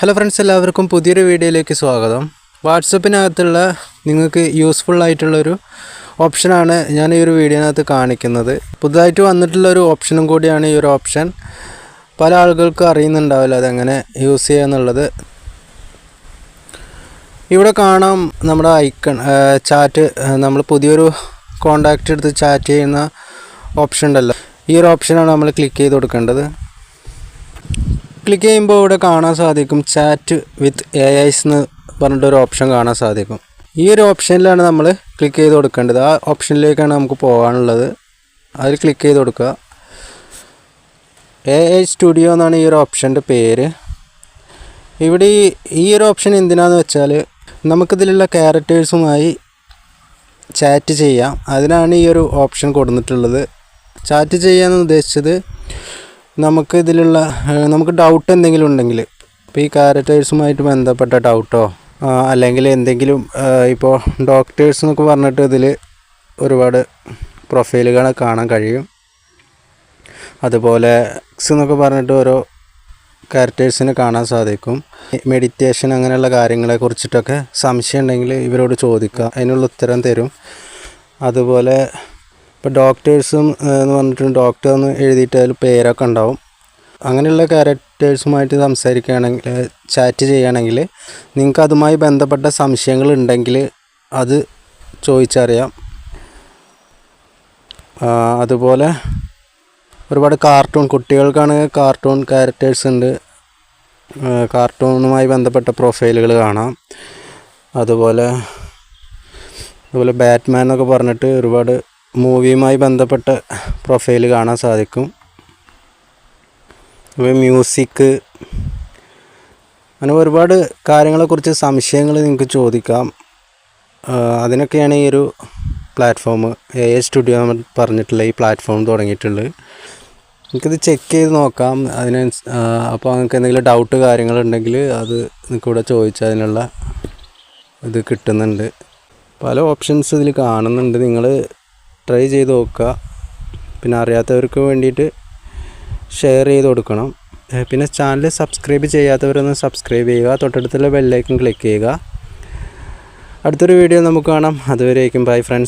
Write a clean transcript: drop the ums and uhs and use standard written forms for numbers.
Hello friends, എല്ലാവർക്കും പുതിയൊരു വീഡിയോയിലേക്ക് സ്വാഗതം. വാട്സപ്പിനകത്തുള്ള നിങ്ങൾക്ക് യൂസ്ഫുൾ ആയിട്ടുള്ളൊരു ഓപ്ഷനാണ് ഞാൻ ഈ ഒരു വീഡിയോനകത്ത് കാണിക്കുന്നത്. പുതുതായിട്ട് വന്നിട്ടുള്ളൊരു ഓപ്ഷനും കൂടിയാണ് ഈ ഒരു ഓപ്ഷൻ. പല ആളുകൾക്കും അറിയുന്നുണ്ടാവില്ല അതെങ്ങനെ യൂസ് ചെയ്യുക എന്നുള്ളത്. ഇവിടെ കാണാം നമ്മുടെ ഐക്കൺ ചാറ്റ്, നമ്മൾ പുതിയൊരു കോണ്ടാക്റ്റ് എടുത്ത് ചാറ്റ് ചെയ്യുന്ന ഓപ്ഷൻ ഉണ്ടല്ലോ, ഈ ഒരു ഓപ്ഷനാണ് നമ്മൾ ക്ലിക്ക് ചെയ്ത് കൊടുക്കേണ്ടത്. ക്ലിക്ക് ചെയ്യുമ്പോൾ ഇവിടെ കാണാൻ സാധിക്കും ചാറ്റ് വിത്ത് AIs എന്ന് പറഞ്ഞിട്ടൊരു ഓപ്ഷൻ കാണാൻ സാധിക്കും. ഈ ഒരു ഓപ്ഷനിലാണ് നമ്മൾ ക്ലിക്ക് ചെയ്ത് കൊടുക്കേണ്ടത്. ആ ഓപ്ഷനിലേക്കാണ് നമുക്ക് പോകാനുള്ളത്. അതിൽ ക്ലിക്ക് ചെയ്ത് കൊടുക്കുക. AI സ്റ്റുഡിയോ എന്നാണ് ഈ ഒരു ഓപ്ഷൻ്റെ പേര്. ഇവിടെ ഈ ഒരു ഓപ്ഷൻ എന്തിനാണെന്ന് വെച്ചാൽ നമുക്കിതിലുള്ള ക്യാരക്ടേഴ്സുമായി ചാറ്റ് ചെയ്യാം. അതിനാണ് ഈ ഒരു ഓപ്ഷൻ കൊടുത്തിട്ടുള്ളത്. ചാറ്റ് ചെയ്യാമെന്ന് ഉദ്ദേശിച്ചത് നമുക്ക് ഡൗട്ട് എന്തെങ്കിലും ഉണ്ടെങ്കിൽ, ഇപ്പോൾ ഈ ക്യാരക്ടേഴ്സുമായിട്ട് ബന്ധപ്പെട്ട ഡൗട്ടോ അല്ലെങ്കിൽ എന്തെങ്കിലും, ഇപ്പോൾ ഡോക്ടേഴ്സ് എന്നൊക്കെ പറഞ്ഞിട്ട് ഇതിൽ ഒരുപാട് പ്രൊഫൈലുകൾ കാണാൻ കഴിയും. അതുപോലെ എന്നൊക്കെ പറഞ്ഞിട്ട് ഓരോ ക്യാരക്ടേഴ്സിന് കാണാൻ സാധിക്കും. മെഡിറ്റേഷൻ അങ്ങനെയുള്ള കാര്യങ്ങളെ കുറിച്ചിട്ടൊക്കെ സംശയം ഉണ്ടെങ്കിൽ ഇവരോട് ചോദിക്കുക, അതിനുള്ള ഉത്തരം തരും. അതുപോലെ ഇപ്പോൾ ഡോക്ടേഴ്സും എന്ന് പറഞ്ഞിട്ട് ഡോക്ടർ എന്ന് എഴുതിയിട്ട് അതിൽ പേരൊക്കെ ഉണ്ടാവും. അങ്ങനെയുള്ള ക്യാരക്ടേഴ്സുമായിട്ട് സംസാരിക്കുകയാണെങ്കിൽ, ചാറ്റ് ചെയ്യുകയാണെങ്കിൽ നിങ്ങൾക്ക് അതുമായി ബന്ധപ്പെട്ട സംശയങ്ങൾ ഉണ്ടെങ്കിൽ അത് ചോദിച്ചറിയാം. അതുപോലെ ഒരുപാട് കുട്ടികൾക്കാണെങ്കിൽ കാർട്ടൂൺ ക്യാരക്ടേഴ്സ് ഉണ്ട്. കാർട്ടൂണുമായി ബന്ധപ്പെട്ട പ്രൊഫൈലുകൾ കാണാം. അതുപോലെ ബാറ്റ്മാൻ എന്നൊക്കെ പറഞ്ഞിട്ട് ഒരുപാട് മൂവിയുമായി ബന്ധപ്പെട്ട പ്രൊഫൈൽ കാണാൻ സാധിക്കും. മ്യൂസിക്, അങ്ങനെ ഒരുപാട് കാര്യങ്ങളെക്കുറിച്ച് സംശയങ്ങൾ നിങ്ങൾക്ക് ചോദിക്കാം. അതിനൊക്കെയാണ് ഈ ഒരു പ്ലാറ്റ്ഫോം AI സ്റ്റുഡിയോ പറഞ്ഞിട്ടുള്ള ഈ പ്ലാറ്റ്ഫോം തുടങ്ങിയിട്ടുള്ളത്. നിങ്ങൾക്കിത് ചെക്ക് ചെയ്ത് നോക്കാം. അപ്പോൾ നിങ്ങൾക്ക് എന്തെങ്കിലും ഡൗട്ട് കാര്യങ്ങളുണ്ടെങ്കിൽ അത് നിങ്ങൾക്കിവിടെ ചോദിച്ചാൽ അതിനുള്ള ഇത് കിട്ടുന്നുണ്ട്. പല ഓപ്ഷൻസ് ഇതിൽ കാണുന്നുണ്ട്. നിങ്ങൾ ട്രൈ ചെയ്ത് നോക്കുക. പിന്നെ അറിയാത്തവർക്ക് വേണ്ടിയിട്ട് ഷെയർ ചെയ്ത് കൊടുക്കണം. പിന്നെ ചാനൽ സബ്സ്ക്രൈബ് ചെയ്യാത്തവരൊന്ന് സബ്സ്ക്രൈബ് ചെയ്യുക. തൊട്ടടുത്തുള്ള ബെല്ലൈക്കൺ ക്ലിക്ക് ചെയ്യുക. അടുത്തൊരു വീഡിയോ നമുക്ക് കാണാം. അതുവരേക്കും ബൈ ഫ്രണ്ട്സ്.